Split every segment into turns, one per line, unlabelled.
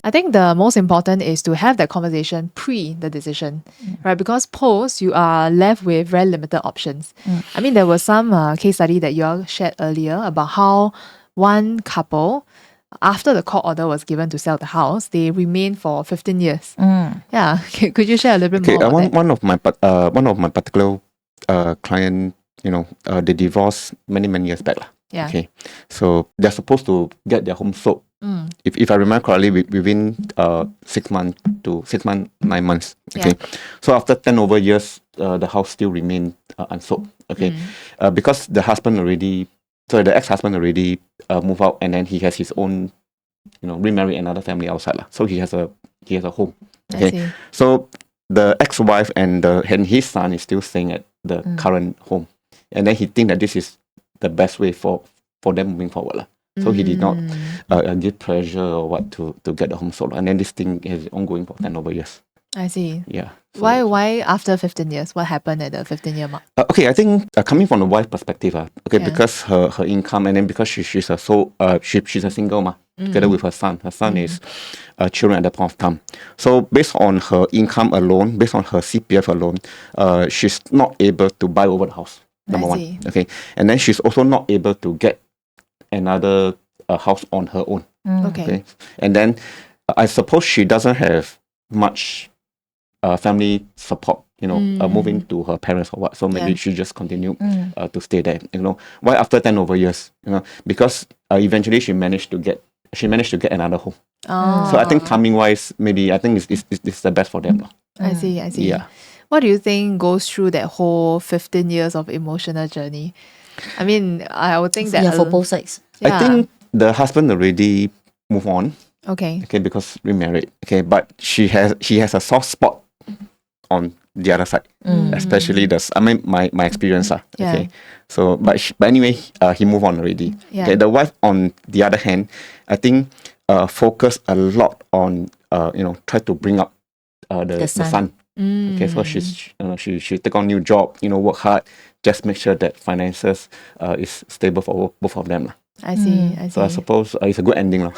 I think the most important is to have that conversation pre the decision, right? Because post, you are left with very limited options. I mean, there was some case study that you all shared earlier about how one couple, after the court order was given to sell the house, they remained for 15 years. Yeah, could you share a little bit more about that?
One of my particular client, they divorced many years back.
Yeah.
Okay, so they're supposed to get their home sold. If I remember correctly, within 6 months to 9 months. Okay, so after 10 over years, the house still remained unsold. Okay, because the ex-husband already moved out, and then he has his own, remarried another family outside lah. So he has a home. Okay, so the ex-wife and his son is still staying at the current home, and then he think that this is the best way for them moving forward lah. So he did not give pressure or what to get the home sold. And then this thing is ongoing for 10 over years.
I see.
Yeah. So
why after 15 years? What happened at the 15-year mark?
Okay, I think coming from the wife perspective, because her income, and then because she's a single ma, together with her son. Her son is children at that point of time. So based on her income alone, based on her CPF alone, she's not able to buy over the house. Number one. Okay. And then she's also not able to get another house on her own. Okay. And then I suppose she doesn't have much family support, moving to her parents or what. So maybe she just continued to stay there. Why after 10 over years? Because eventually she managed to get another home. So I think timing wise, maybe I think it's the best for them.
I see.
Yeah.
What do you think goes through that whole 15 years of emotional journey? I mean, I would think that...
for both sides.
I think the husband already moved on.
Okay,
because remarried. Okay, but he has a soft spot on the other side, especially my experience. Okay, so but anyway, he moved on already.
Yeah.
Okay, the wife on the other hand, I think focus a lot on try to bring up the son. Okay, so she take on new job, work hard, just make sure that finances is stable for both of them.
I see.
So I suppose it's a good ending.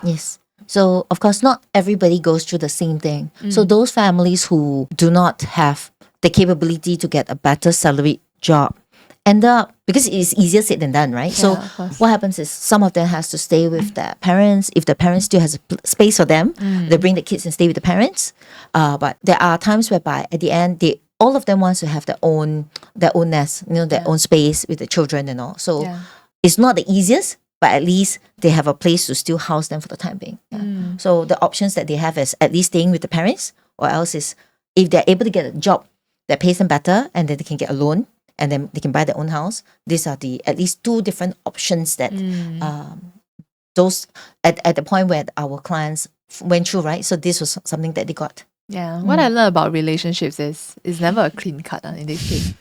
Yes. So, of course, not everybody goes through the same thing. So those families who do not have the capability to get a better salaried job end up, because it's easier said than done, right? So what happens is some of them has to stay with their parents. If the parents still has a space for them, they bring the kids and stay with the parents. But there are times whereby at the end, all of them wants to have their own nest, their own space with the children and all. So it's not the easiest, but at least they have a place to still house them for the time being. So the options that they have is at least staying with the parents, or else is if they're able to get a job that pays them better, and then they can get a loan, and then they can buy their own house. These are the at least two different options that those at the point where our clients went through, right? So this was something that they got.
Yeah, what I learned about relationships is it's never a clean cut in this case.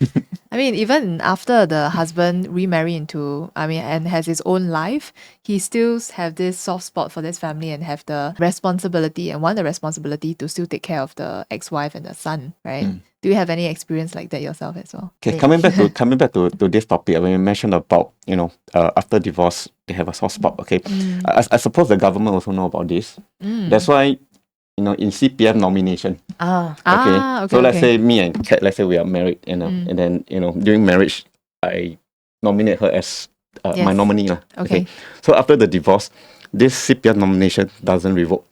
I mean, even after the husband remarry and has his own life, he still have this soft spot for this family and have the responsibility to still take care of the ex-wife and the son, right? Do you have any experience like that yourself as well?
Okay, coming back to this topic, when you mentioned about after divorce they have a soft spot. Okay, I suppose the government also know about this. That's why. In CPF nomination. Okay. So let's say me and Kat, let's say we are married, and then during marriage, I nominate her as my nominee. Okay. So after the divorce, this CPF nomination doesn't revoke.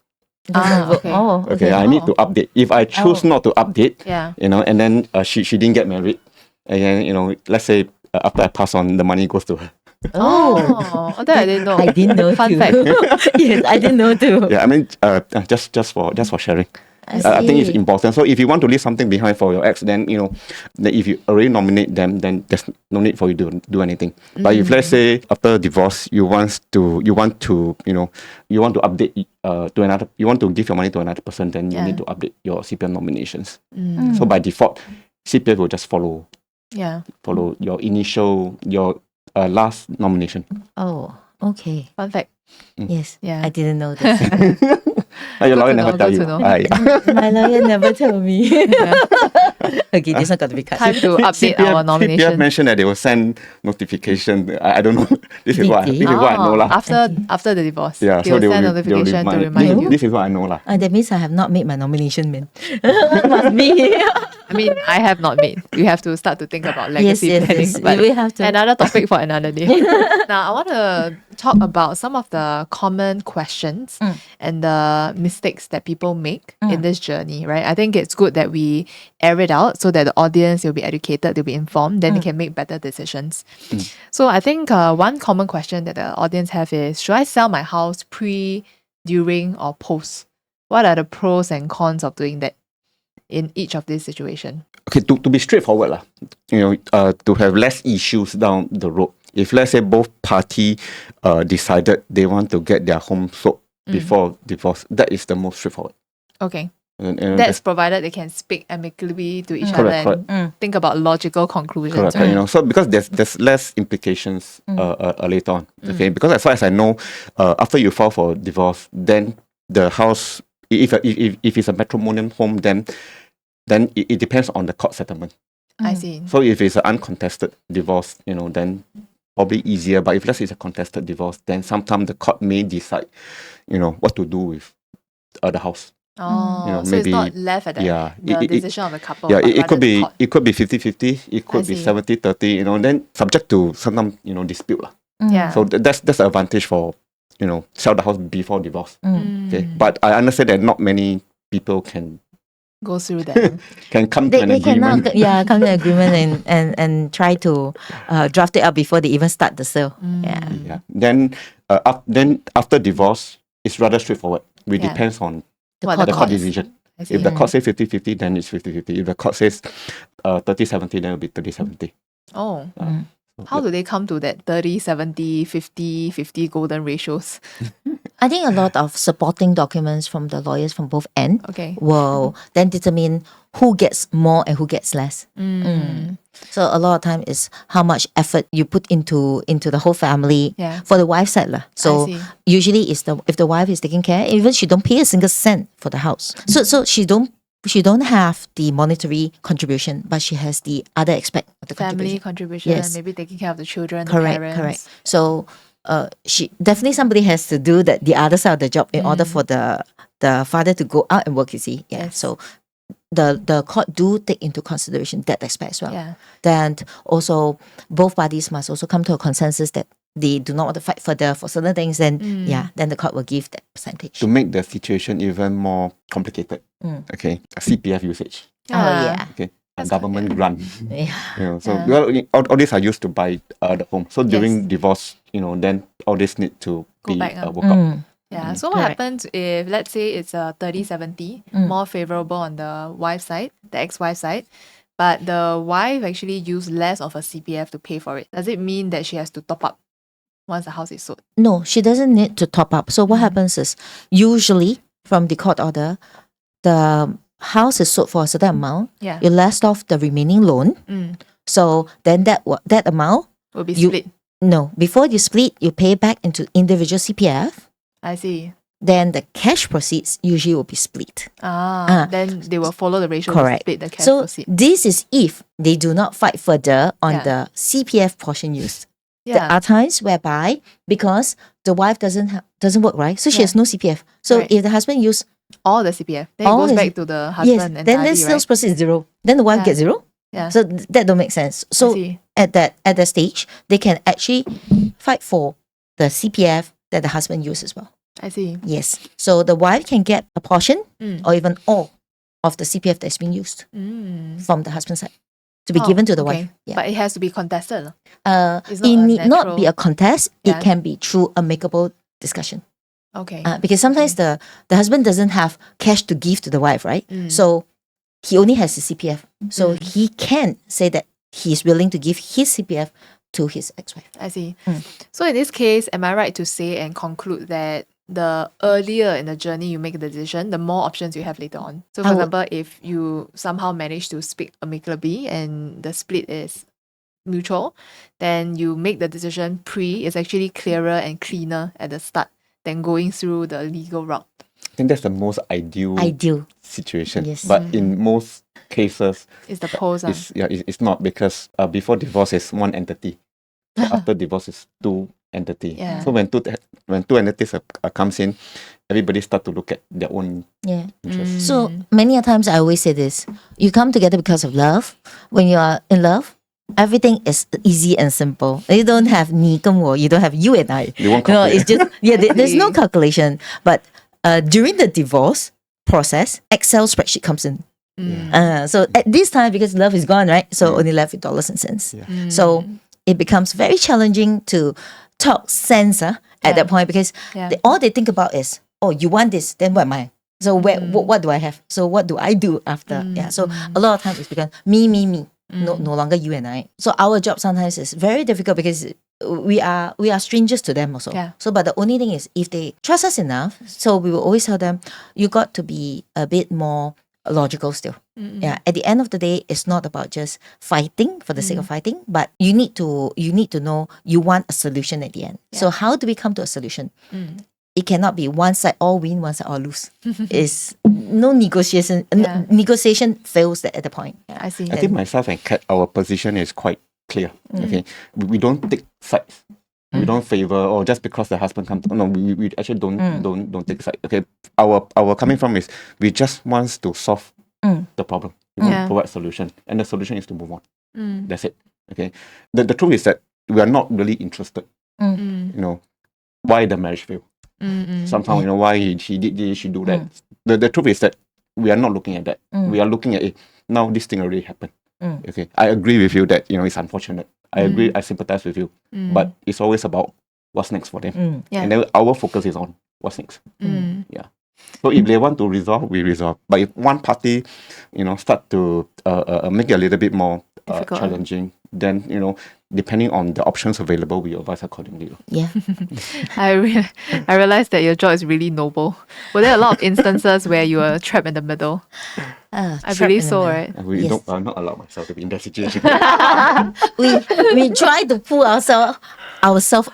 Okay. I need to update. If I choose not to update, and then she didn't get married, and then let's say after I pass on, the money goes to her.
That I didn't know.
I didn't know.
Fun
too.
fact.
Yes, I didn't know too.
Yeah, I mean, just for sharing. I think it's important. So if you want to leave something behind for your ex, then if you already nominate them, then there's no need for you to do anything. But if let's say after divorce you want to update to another, you want to give your money to another person, then you need to update your CPF nominations. So by default, CPF will just follow your your last nomination.
Oh, okay.
Fun fact.
Yes.
Yeah.
I didn't know this.
Your lawyer never tell you.
My lawyer never told me. Okay, this one got to be cut.
Time to update our
CPF
nomination.
mentioned that they will send notification. I don't know. This is
Did
what
they?
I know lah.
After the divorce.
Yeah,
they
so
will
they
send
will
notification to
remind.
remind you.
This is what I know lah.
That means I have not made my nomination, man. Must be.
I mean, I have not made. We have to start to think about
Yes,
legacy planning.
yes.
But
We have to.
another topic for another day. Now, I want to talk about some of the common questions and the mistakes that people make in this journey, right? I think it's good that we air it out so that the audience will be educated, they'll be informed, then they can make better decisions. So I think one common question that the audience have is, should I sell my house pre, during, or post? What are the pros and cons of doing that in each of these situations?
Okay, to be straightforward lah, to have less issues down the road. If let's say both party decided they want to get their home sold before divorce, that is the most straightforward.
Okay.
And
That's provided they can speak amicably to each other and think about logical conclusions.
correct,
Right?
so because there's less implications later on. Okay, because as far as I know, after you file for divorce, then the house, if it's a matrimonial home, then it depends on the court settlement.
I see.
So if it's an uncontested divorce, then probably easier. But if let's say it's a contested divorce, then sometimes the court may decide, what to do with the house.
Oh, so
maybe,
it's not left at the decision of the couple.
Yeah,
but
it could
rather the
be
court.
50-50, it could be
see.
70-30, then subject to sometimes, dispute lah.
Yeah.
So that's the advantage for, sell the house before divorce. Okay. But I understand that not many people can
Go through that.
come to an
They cannot,
agreement.
come to an agreement and try to draft it up before they even start the sale. Yeah.
Yeah. Then after divorce, it's rather straightforward. It
Yeah.
depends on
What
the
the
court
court is.
decision.
I see.
If the court says 50-50, then it's 50-50. If the court says 30-70, then it'll be 30-70.
Oh.
So
How do they come to that 30, 70, 50, 50 golden ratios?
I think a lot of supporting documents from the lawyers from both ends
Okay.
will then determine who gets more and who gets less. So a lot of time is how much effort you put into the whole family
Yeah.
for the wife side lah. So
see.
usually is if the wife is taking care, even she don't pay a single cent for the house. So she don't have the monetary contribution, but she has the other aspect of the
Family
contribution.
contribution,
Yes.
maybe taking care of the children, the
Correct,
parents.
correct. So she definitely somebody has to do the other side of the job in order for the father to go out and work, you see. Yeah.
Yes.
So the court do take into consideration that aspect as well.
Yeah.
Then also both parties must also come to a consensus that they do not want to fight further for certain things, then then the court will give that percentage.
to make the situation even more complicated, okay, CPF usage,
Oh yeah.
okay, a government grant.
Yeah.
So well, all these are used to buy the home. So during divorce, then all this need to
Go
be
back,
worked out.
Yeah. So what
Correct.
happens if, let's say, it's a 30-70, more favorable on the wife side, the ex-wife side, but the wife actually used less of a CPF to pay for it? Does it mean that she has to top up once the house is sold?
No, she doesn't need to top up. So what happens is usually from the court order, the house is sold for a certain amount.
Yeah.
You left off the remaining loan. So then that amount,
Will be
You-
split.
no, before you split, you pay back into individual CPF.
I see.
Then the cash proceeds usually will be split.
Then they will follow the ratio
Correct.
to split the cash
So
proceed.
this is if they do not fight further on
Yeah.
the CPF portion used. There
Yeah.
are times whereby because the wife doesn't work, right? So she has no CPF. So
Right.
if the husband use
All the CPF. Then it
all
goes
his-
back to the
yes,
husband
then
entirely,
sales
right?
proceeds zero. Then the wife
Yeah.
gets zero.
Yeah.
So that don't make sense. So
see.
at that stage, they can actually fight for the CPF that the husband used as well.
I see.
Yes. So the wife can get a portion
Mm.
or even all of the CPF that's been used from the husband's side to be given to the wife. Yeah.
But it has to be contested. it's
It
not a
need not be
natural-
a contest.
Yeah.
It can be through amicable discussion.
Okay.
Because sometimes the husband doesn't have cash to give to the wife, right?
Mm.
So he only has his CPF. So he can say that he's willing to give his CPF to his ex-wife.
I see. So in this case, am I right to say and conclude that the earlier in the journey you make the decision, the more options you have later on? So for
I would-
example, if you somehow manage to speak amicably and the split is mutual, then you make the decision pre is actually clearer and cleaner at the start than going through the legal route.
think that's the most ideal situation.
Yes.
But in most cases,
It's the pose.
it's not, because before divorce is one entity. So after divorce is two entity.
Yeah.
So when two entities comes in, everybody start to look at their own interests.
So many a times I always say this: you come together because of love. When you are in love, everything is easy and simple. You don't have 你跟我, you don't have you and I.
They won't
It's just there's no calculation. But during the divorce process, Excel spreadsheet comes in. So at this time, because love is gone, right? So only left with dollars and cents. So it becomes very challenging to talk sense at that point, because all they think about is, oh, you want this, then what am I? So what do I have? So what do I do after? So a lot of times it's become me. No longer you and I. So our job sometimes is very difficult, because we are strangers to them also. So but the only thing is, if they trust us enough, so we will always tell them, you got to be a bit more logical still. At the end of the day, it's not about just fighting for the sake of fighting, but you need to know you want a solution at the end. So how do we come to a solution? It cannot be one side all win, one side all lose. It's no negotiation. Negotiation fails at the point.
I see.
I think myself and Kat, our position is quite clear. Okay, we don't take sides. We don't favor, or just because the husband comes. No, we actually don't take sides. Okay, our coming from is, we just wants to solve the problem. We want to provide solution, and the solution is to move on. That's it. Okay. The truth is that we are not really interested. You know, why the marriage failed. Sometimes, why she did this, she do that. The truth is that we are not looking at that. We are looking at it. Now this thing already happened. Okay, I agree with you that it's unfortunate. I agree, I sympathize with you. But it's always about what's next for them. And then our focus is on what's next. Yeah. So if they want to resolve, we resolve. But if one party, start to make it a little bit more challenging, then depending on the options available, we advise accordingly.
Yeah.
I realized that your job is really noble. Were there a lot of instances where you were trapped in the middle? I believe so, right?
I'm not allowed myself to be in that situation.
we try to pull ourselves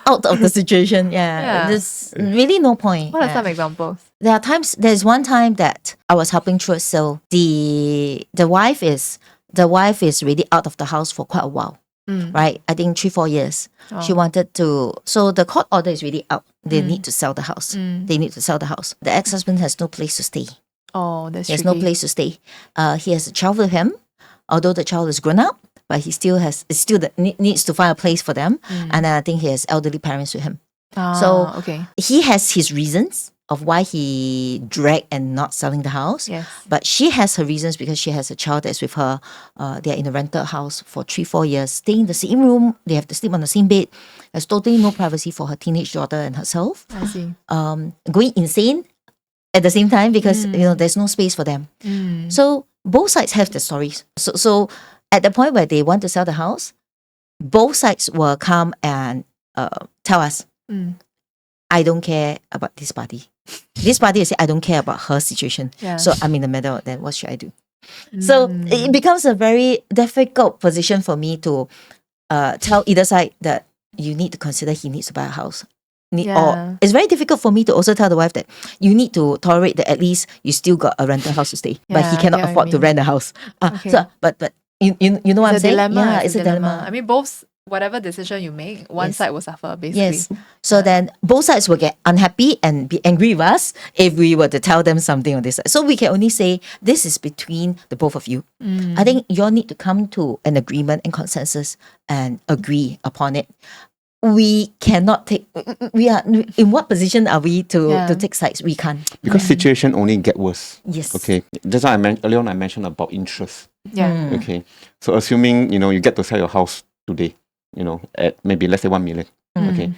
out of the situation. There's really no point.
What are some examples?
There's one time that I was helping through a sale. The wife is really out of the house for quite a while. Right? I think 3-4 years. She wanted to, so the court order is really out. They need to sell the house. They need to sell the house. The ex-husband has no place to stay.
Oh, that's
There's
tricky.
no place to stay. He has a child with him, although the child is grown up, but he still needs to find a place for them. And I think he has elderly parents with him. So he has his reasons of why he dragged and not selling the house.
Yes.
But she has her reasons, because she has a child that's with her. They're in a rented house for 3-4 years, staying in the same room. They have to sleep on the same bed. There's totally no privacy for her teenage daughter and herself.
I see.
Going insane at the same time, because there's no space for them. So both sides have the stories. So at the point where they want to sell the house, both sides will come and tell us, I don't care about this party. This party will say, I don't care about her situation. So I'm in the middle. Then what should I do? So it becomes a very difficult position for me to tell either side that you need to consider he needs to buy a house. Or it's very difficult for me to also tell the wife that you need to tolerate that at least you still got a rental house to stay, but he cannot afford to rent a house. So, but you know what I'm saying?
Dilemma.
It's a dilemma.
I mean, whatever decision you make, one side will suffer, basically.
Yes. So then both sides will get unhappy and be angry with us if we were to tell them something on this side. So we can only say this is between the both of you. I think you all need to come to an agreement and consensus and agree upon it. We cannot take. We are in what position are we to take sides? We can't,
because situation only get worse.
Yes.
Okay. That's why earlier on I mentioned about interest.
Yeah.
Okay. So assuming you get to sell your house today, at maybe let's say 1 million. Okay.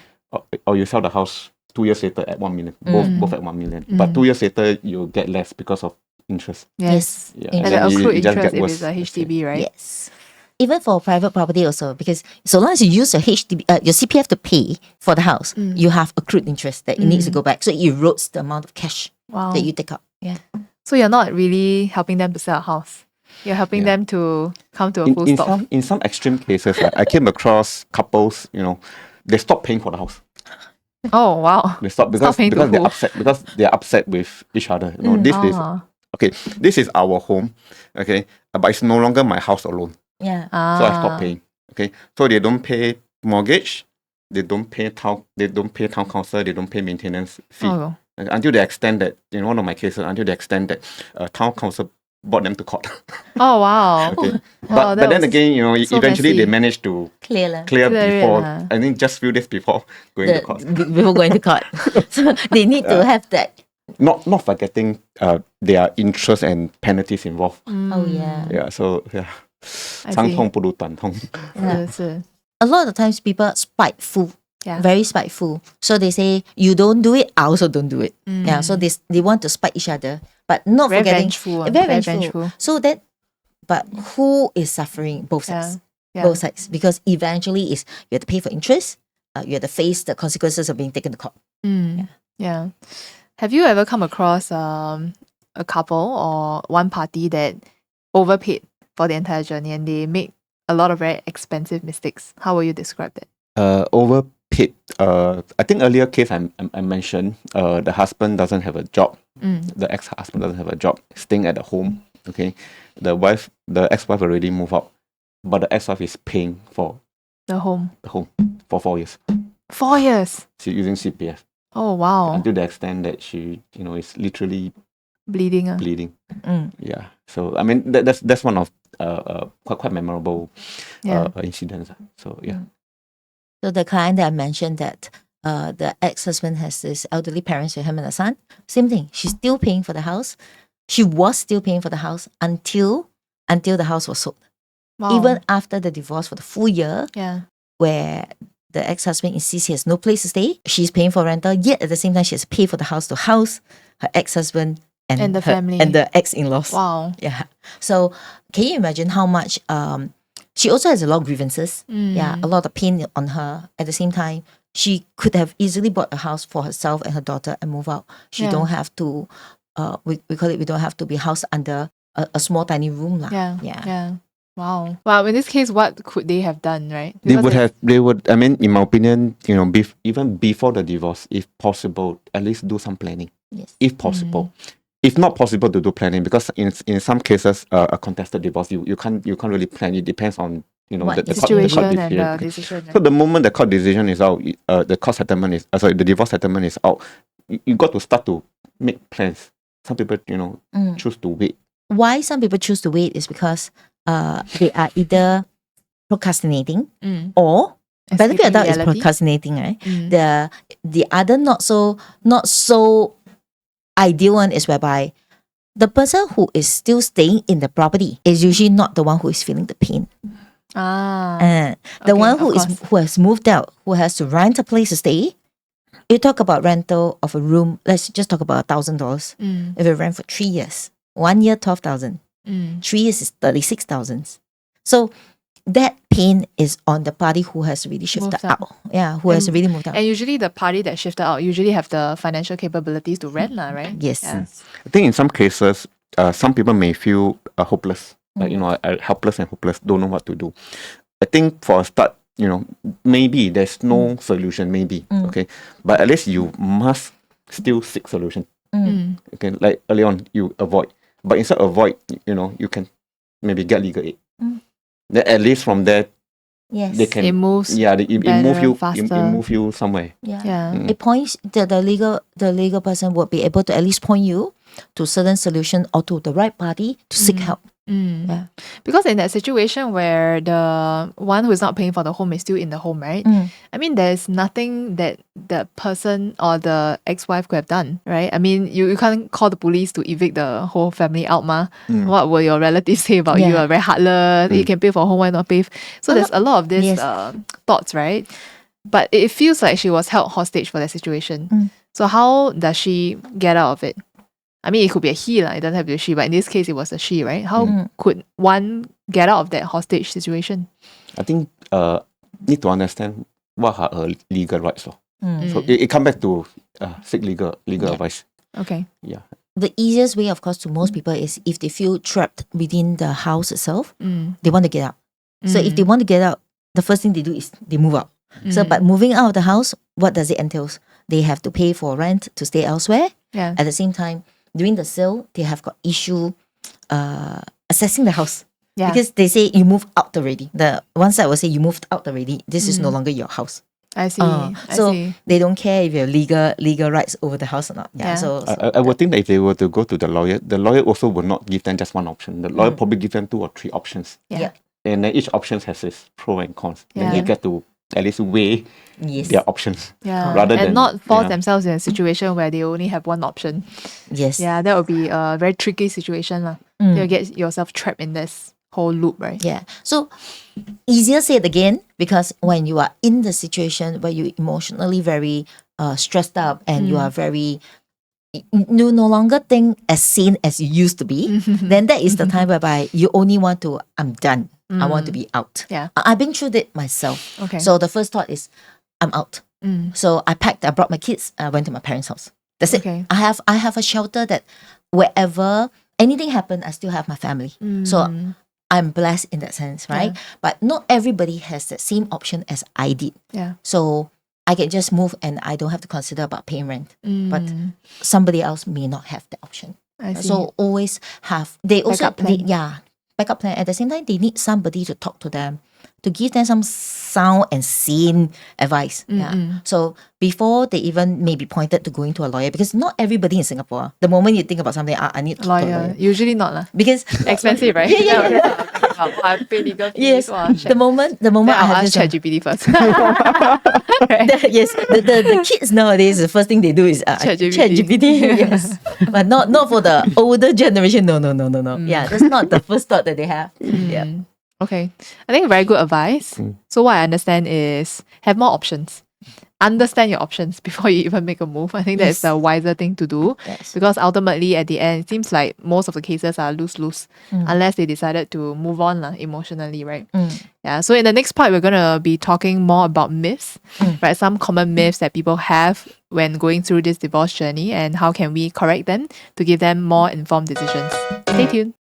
Or you sell the house 2 years later at 1 million. Both at 1 million. But 2 years later you get less because of interest.
Yes.
Yeah.
And the accrued interest if it's a HDB, right?
Yes. Even for private property also, because so long as you use your your CPF to pay for the house, you have accrued interest that it needs to go back. So it erodes the amount of cash that you take out. Yeah.
So you're not really helping them to sell a house. You're helping them to come to a full stop.
In some extreme cases, I came across couples, they stopped paying for the house.
Oh wow.
They stop because
paying to
they're
who?
upset because they're upset with each other. You know, this is
Ah.
okay. This is our home, okay, but it's no longer my house alone.
Yeah.
So I stopped paying. Okay, so they don't pay mortgage, they don't pay town council, they don't pay maintenance fee.
Oh.
Until the extent that in one of my cases, town council brought them to court.
Oh wow.
Okay,
Wow,
but then
was
again, you know,
so
eventually they
messy.
managed to
Clear.
clear
Clear it,
before.
huh?
I think just few days before going to court.
Before going to court. So they need to have that.
Not forgetting there are interest and penalties involved.
Oh yeah.
Yeah, so yeah.
I
长
see.
痛不如短痛.
是
A lot of times people are spiteful.
Yeah.
Very spiteful. So they say, you don't do it, I also don't do it. Yeah. So they want to spite each other. But not
Very
forgetting.
vengeful.
Very vengeful. So that, but who is suffering? Both sides.
Yeah.
Both sides. Because eventually is you have to pay for interest. You have to face the consequences of being taken to court.
Yeah. Have you ever come across a couple or one party that overpaid for the entire journey and they make a lot of very expensive mistakes? How will you describe that?
Overpaid. I think earlier case I mentioned the husband doesn't have a job. The ex-husband doesn't have a job, staying at the home. Okay, the ex-wife already moved out, but the ex-wife is paying for
The home.
the home for 4 years.
4 years.
She's using CPF
Oh wow.
until the extent that she, you know, is literally
Bleeding.
bleeding. Yeah. So I mean that's one of quite memorable incidents. So yeah.
So the client that I mentioned that the ex-husband has this elderly parents with him and a son. Same thing. She's still paying for the house. She was still paying for the house until the house was sold.
Wow.
Even after the divorce for the full year,
Yeah.
where the ex-husband insists he has no place to stay, she's paying for rental, yet at the same time she has to pay for the house to house her ex-husband and
the
her-
family.
and the ex-in-laws.
Wow.
Yeah. So can you imagine how much she also has a lot of grievances. Yeah, a lot of pain on her. At the same time, she could have easily bought a house for herself and her daughter and move out. She
Yeah.
don't have to we call it, we don't have to be housed under a small tiny room.
Yeah. Wow. In this case, what could they have done, right?
They
Because
would, I mean, in my opinion, you know, even before the divorce, if possible, at least do some planning.
Yes.
If possible. If not possible to do planning, because in some cases, a contested divorce, you can't really plan. It depends on, you know,
What
the
situation
court
and
decision.
the decision.
So the moment the court decision is out, the court settlement is the divorce settlement is out, you got to start to make plans. Some people, you know, choose to wait.
Why some people choose to wait is because they are either procrastinating or benefit
Escaping
adult is
reality.
procrastinating, right? The other not so ideal one is whereby the person who is still staying in the property is usually not the one who is feeling the pain. The
Okay,
one
of course.
who has moved out, who has to rent a place to stay. You talk about rental of a room. Let's just talk about $1,000. If you rent for 3 years, 1 year 12,000, 3 years is 36,000. So that pain is on the party who has really shifted
Moved out.
out. Yeah, who has really moved out.
And usually the party that shifted out usually have the financial capabilities to rent, right?
Yes.
Yeah.
I think in some cases, some people may feel hopeless, like, you know, helpless and hopeless, don't know what to do. I think for a start, you know, maybe there's no solution, maybe, okay, but at least you must still seek solution. Okay, like early on, you avoid, but instead of avoid, you know, you can maybe get legal aid. Then at least from there,
Yes.
they can,
It moves
it
better,
move you,
faster.
it move you somewhere.
Yeah. It points that the legal person would be able to at least point you to certain solution or to the right party to seek help. Yeah.
Because in that situation where the one who is not paying for the home is still in the home, right? I mean, there's nothing that the person or the ex-wife could have done, right? I mean, you can't call the police to evict the whole family out, ma. What will your relatives say about you? You're very heartless. You can pay for home, why not pay? So there's a lot of this thoughts, right? But it feels like she was held hostage for that situation. So how does she get out of it? I mean, it could be a he, it doesn't have to be a she, but in this case, it was a she, right? How could one get out of that hostage situation?
I think need to understand what are her legal rights. So it come back to seek legal advice.
Okay.
Yeah.
The easiest way, of course, to most people is if they feel trapped within the house itself, they want to get out. So if they want to get out, the first thing they do is they move out. So, but moving out of the house, what does it entail? they have to pay for rent to stay elsewhere.
Yeah.
At the same time, during the sale, they have got issue assessing the house.
Yeah.
Because they say you moved out already. The one side will say you moved out already. This is no longer your house.
I see.
So
I see.
they don't care if you have legal rights over the house or not. Yeah.
Yeah.
So
I would think that if they were to go to the lawyer also will not give them just one option. The lawyer probably give them 2 or 3 options.
Yeah.
And then each option has its pro and cons. Then
Yeah.
they get to at least weigh
yes.
their options.
Yeah.
Rather
and
than-
not force
yeah.
themselves in a situation where they only have one option.
Yes.
Yeah, that would be a very tricky situation. You'll get yourself trapped in this whole loop, right?
Yeah. So easier said again, because when you are in the situation where you emotionally very stressed up and you are very you no longer think as sane as you used to be, then that is the time whereby you only want to, I'm done. I want to be out.
Yeah.
I've been through it myself.
Okay.
So the first thought is, I'm out. So I packed, I brought my kids, I went to my parents' house. That's it.
Okay.
I have a shelter that wherever anything happened, I still have my family. So I'm blessed in that sense, right?
Yeah.
But not everybody has that same option as I did.
Yeah.
So I can just move and I don't have to consider about paying rent. But
Mm.
somebody else may not have the option.
I see.
So always have, they also,
Backup plan.
backup plan. At the same time, they need somebody to talk to them, to give them some sound and sane advice. Yeah. So before they even maybe pointed to going to a lawyer, because not everybody in Singapore, the moment you think about something, I need to talk to a
lawyer.
lawyer.
Usually not lah.
Because
Expensive, right?
Yeah.
I pay legal fees.
yes,
Wow, shit.
the moment
Then
I
I'll
have
ask
this,
ChatGPT first. Right?
yes, the kids nowadays, the first thing they do is
ChatGPT.
ChatGPT. Yes, but not for the older generation. No. Yeah, that's not the first thought that they have. Yeah.
Okay. I think very good advice. So what I understand is have more options. Understand your options before you even make a move. I think that's
Yes.
the wiser thing to do.
Yes.
Because ultimately at the end, it seems like most of the cases are lose-lose unless they decided to move on emotionally, right? Yeah. So in the next part, we're going to be talking more about myths, right? Some common myths that people have when going through this divorce journey and how can we correct them to give them more informed decisions. Stay tuned.